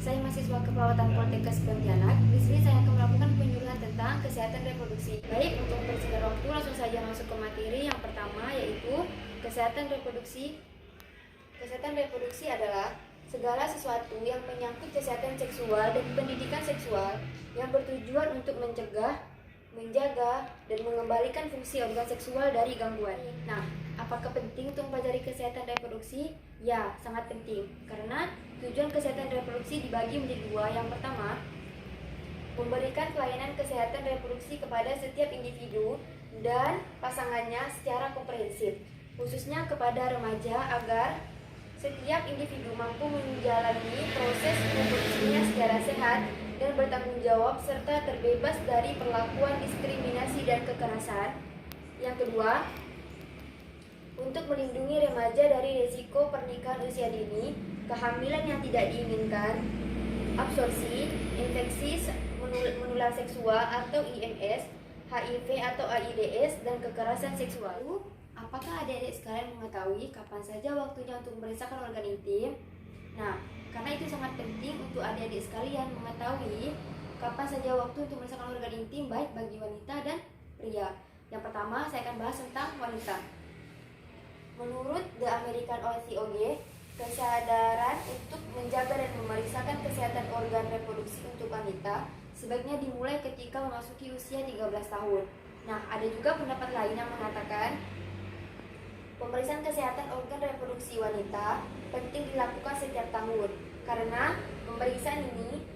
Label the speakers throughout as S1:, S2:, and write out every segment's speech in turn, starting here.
S1: Saya mahasiswa keperawatan Poltekkes Pontianak. Di sini saya akan melakukan penyuluhan tentang kesehatan reproduksi. Baik, untuk mempersingkat waktu langsung saja masuk ke materi yang pertama, yaitu kesehatan reproduksi. Kesehatan reproduksi adalah segala sesuatu yang menyangkut kesehatan seksual dan pendidikan seksual yang bertujuan untuk mencegah, menjaga, dan mengembalikan fungsi organ seksual dari gangguan. Nah, apakah penting untuk mempelajari kesehatan reproduksi? Ya, sangat penting. Karena tujuan kesehatan reproduksi dibagi menjadi dua. Yang pertama, memberikan pelayanan kesehatan reproduksi kepada setiap individu dan pasangannya secara komprehensif, khususnya kepada remaja agar setiap individu mampu menjalani proses reproduksinya secara sehat dan bertanggung jawab serta terbebas dari perlakuan diskriminasi dan kekerasan. Yang kedua, untuk melindungi remaja dari risiko pernikahan usia dini, kehamilan yang tidak diinginkan, absorpsi, infeksi menular seksual atau IMS, HIV atau AIDS, dan kekerasan seksual. Apakah adik-adik sekalian mengetahui kapan saja waktunya untuk memeriksakan organ intim? Nah, karena itu sangat penting untuk adik-adik sekalian mengetahui kapan saja waktu untuk memeriksakan organ intim baik bagi wanita dan pria. Yang pertama, saya akan bahas tentang wanita. Menurut The American OCOG, kesadaran untuk menjaga dan memeriksakan kesehatan organ reproduksi untuk wanita sebaiknya dimulai ketika memasuki usia 13 tahun. Nah, ada juga pendapat lain yang mengatakan pemeriksaan kesehatan organ reproduksi wanita penting dilakukan setiap tahun karena pemeriksaan ini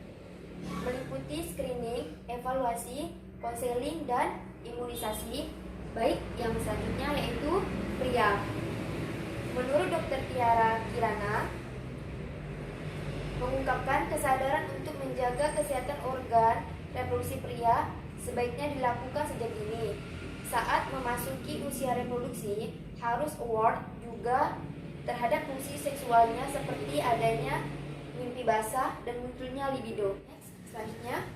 S1: meliputi screening, evaluasi, konseling, dan imunisasi. Baik, yang selanjutnya yaitu pria. Menurut Dr. Tiara Kirana, mengungkapkan kesadaran untuk menjaga kesehatan organ reproduksi pria sebaiknya dilakukan sejak dini. Saat memasuki usia reproduksi, harus aware juga terhadap fungsi seksualnya seperti adanya mimpi basah dan munculnya libido. Selanjutnya,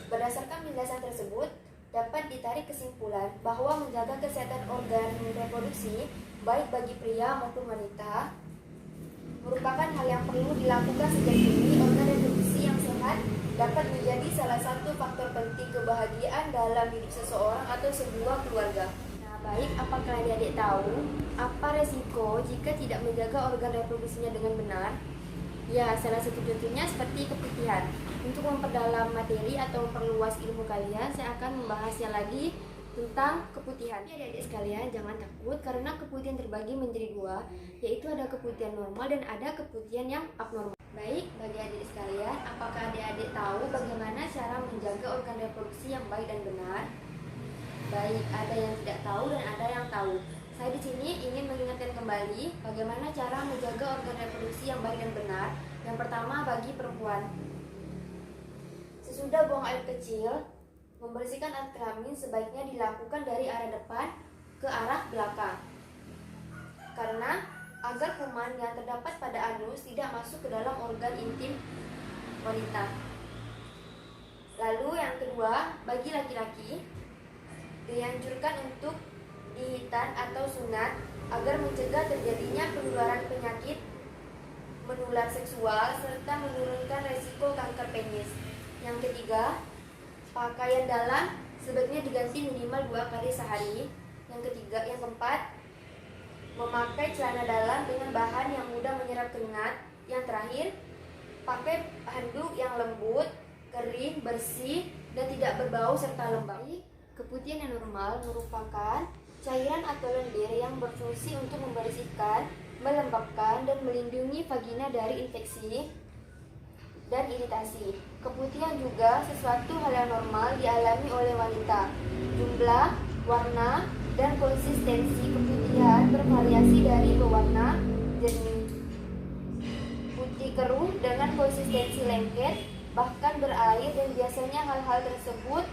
S1: berdasarkan penjelasan tersebut, dapat ditarik kesimpulan bahwa menjaga kesehatan organ reproduksi baik bagi pria maupun wanita merupakan hal yang perlu dilakukan sejak dini. Organ reproduksi yang sehat dapat menjadi salah satu faktor penting kebahagiaan dalam hidup seseorang atau sebuah keluarga. Nah, baik, apakah adik-adik tahu apa resiko jika tidak menjaga organ reproduksinya dengan benar? Ya, salah satu contohnya seperti keputihan. Untuk memperdalam materi atau memperluas ilmu kalian, saya akan membahasnya lagi tentang keputihan. Adik-adik sekalian, jangan takut karena keputihan terbagi menjadi dua, yaitu ada keputihan normal dan ada keputihan yang abnormal. Baik, bagi adik sekalian, apakah adik-adik tahu bagaimana cara menjaga organ reproduksi yang baik dan benar? Baik, ada yang tidak tahu dan ada yang tahu. Saya di sini ingin mengingatkan kembali bagaimana cara menjaga organ reproduksi yang baik dan benar. Yang pertama, bagi perempuan, sesudah buang air kecil, membersihkan alat kelamin sebaiknya dilakukan dari arah depan ke arah belakang, karena agar kuman yang terdapat pada anus tidak masuk ke dalam organ intim wanita. Lalu yang kedua, bagi laki-laki, dianjurkan untuk dihitan atau sunat agar mencegah terjadinya penularan penyakit menular seksual serta menurunkan resiko kanker penis. Yang ketiga, pakaian dalam sebaiknya diganti minimal 2 kali sehari. Yang keempat, memakai celana dalam dengan bahan yang mudah menyerap keringat. Yang terakhir, pakai handuk yang lembut, kering, bersih, dan tidak berbau serta lembab. Keputihan yang normal merupakan cairan atau lendir yang berfungsi untuk membersihkan, melembabkan, dan melindungi vagina dari infeksi dan iritasi. Keputihan juga sesuatu hal yang normal dialami oleh wanita. Jumlah, warna, dan konsistensi keputihan bervariasi dari berwarna jernih, putih keruh dengan konsistensi lengket, bahkan berair, dan biasanya hal-hal tersebut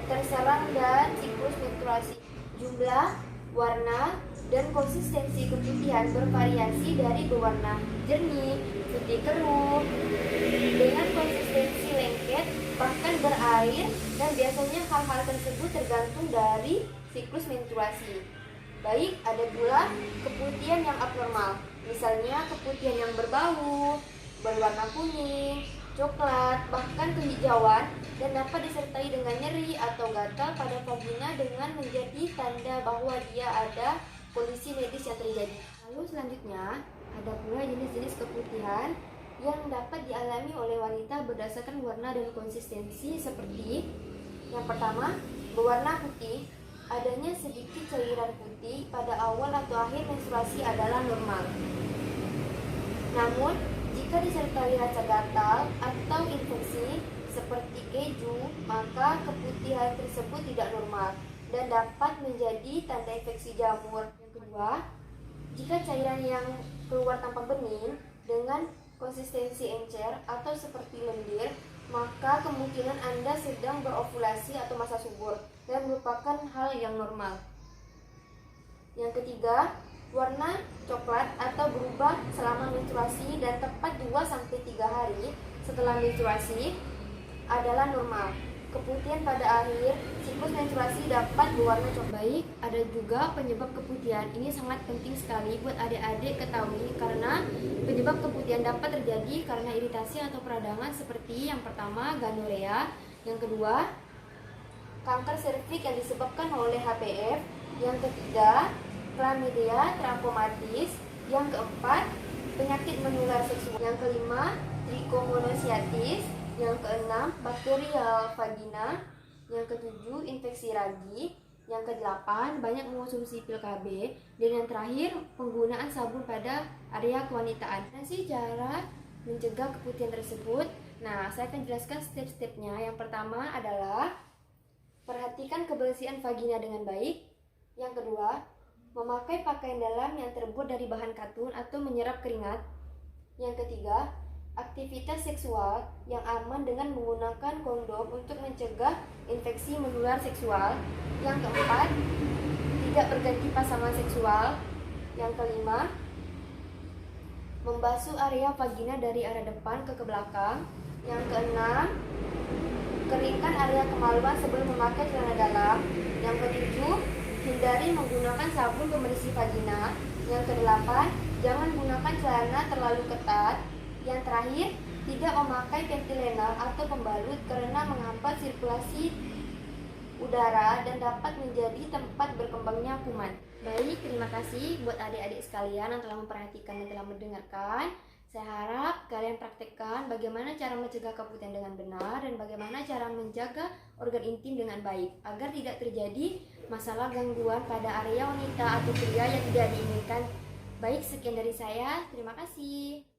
S1: terserang dan siklus menstruasi. Jumlah, warna, dan konsistensi keputihan bervariasi dari berwarna jernih, putih keruh, dengan konsistensi lengket, bahkan berair, dan biasanya hal-hal tersebut tergantung dari siklus menstruasi. Baik, ada pula keputihan yang abnormal, misalnya keputihan yang berbau, berwarna kuning, coklat, bahkan kehijauan, dan dapat disertai dengan nyeri atau gatal pada vagina dengan menjadi tanda bahwa dia ada kondisi medis yang terjadi. Lalu selanjutnya, ada pula jenis-jenis keputihan yang dapat dialami oleh wanita berdasarkan warna dan konsistensi seperti yang pertama, berwarna putih. Adanya sedikit cairan putih pada awal atau akhir menstruasi adalah normal. Namun, jika disertai rasa gatal atau infeksi seperti keju, maka keputihan tersebut tidak normal dan dapat menjadi tanda infeksi jamur. Yang kedua, jika cairan yang keluar tanpa bening dengan konsistensi encer atau seperti lendir, maka kemungkinan Anda sedang berovulasi atau masa subur dan merupakan hal yang normal. Yang ketiga, warna coklat atau berubah selama menstruasi dan tepat 2-3 hari setelah menstruasi adalah normal. Keputihan pada akhir siklus menstruasi dapat berwarna coklat. Baik, ada juga penyebab keputihan. Ini sangat penting sekali buat adik-adik ketahui karena penyebab keputihan dapat terjadi karena iritasi atau peradangan seperti yang pertama gonorea, yang kedua kanker serviks yang disebabkan oleh HPV, yang ketiga chlamydia trachomatis, yang keempat penyakit menular seksual, yang kelima trichomoniasis, yang keenam bakterial vagina, yang ketujuh infeksi ragi, yang kedelapan banyak mengonsumsi pil KB, dan yang terakhir penggunaan sabun pada area kewanitaan. Nah, sih cara mencegah keputihan tersebut. Nah, saya akan jelaskan step-stepnya. Yang pertama adalah perhatikan kebersihan vagina dengan baik. Yang kedua, memakai pakaian dalam yang terbuat dari bahan katun atau menyerap keringat. Yang ketiga, aktivitas seksual yang aman dengan menggunakan kondom untuk mencegah infeksi menular seksual. Yang keempat, tidak berganti pasangan seksual. Yang kelima, membasuh area vagina dari arah depan ke belakang. Yang keenam, keringkan area kemaluan sebelum memakai celana dalam. Yang ketujuh, hindari menggunakan sabun pembersih vagina. Yang kedelapan, jangan gunakan celana terlalu ketat. Yang terakhir, tidak memakai panty lenal atau pembalut karena menghambat sirkulasi udara dan dapat menjadi tempat berkembangnya kuman. Baik, terima kasih buat adik-adik sekalian yang telah memperhatikan dan telah mendengarkan. Saya harap kalian praktekkan bagaimana cara mencegah keputihan dengan benar dan bagaimana cara menjaga organ intim dengan baik agar tidak terjadi masalah gangguan pada area wanita atau pria yang tidak diinginkan. Baik, sekian dari saya. Terima kasih.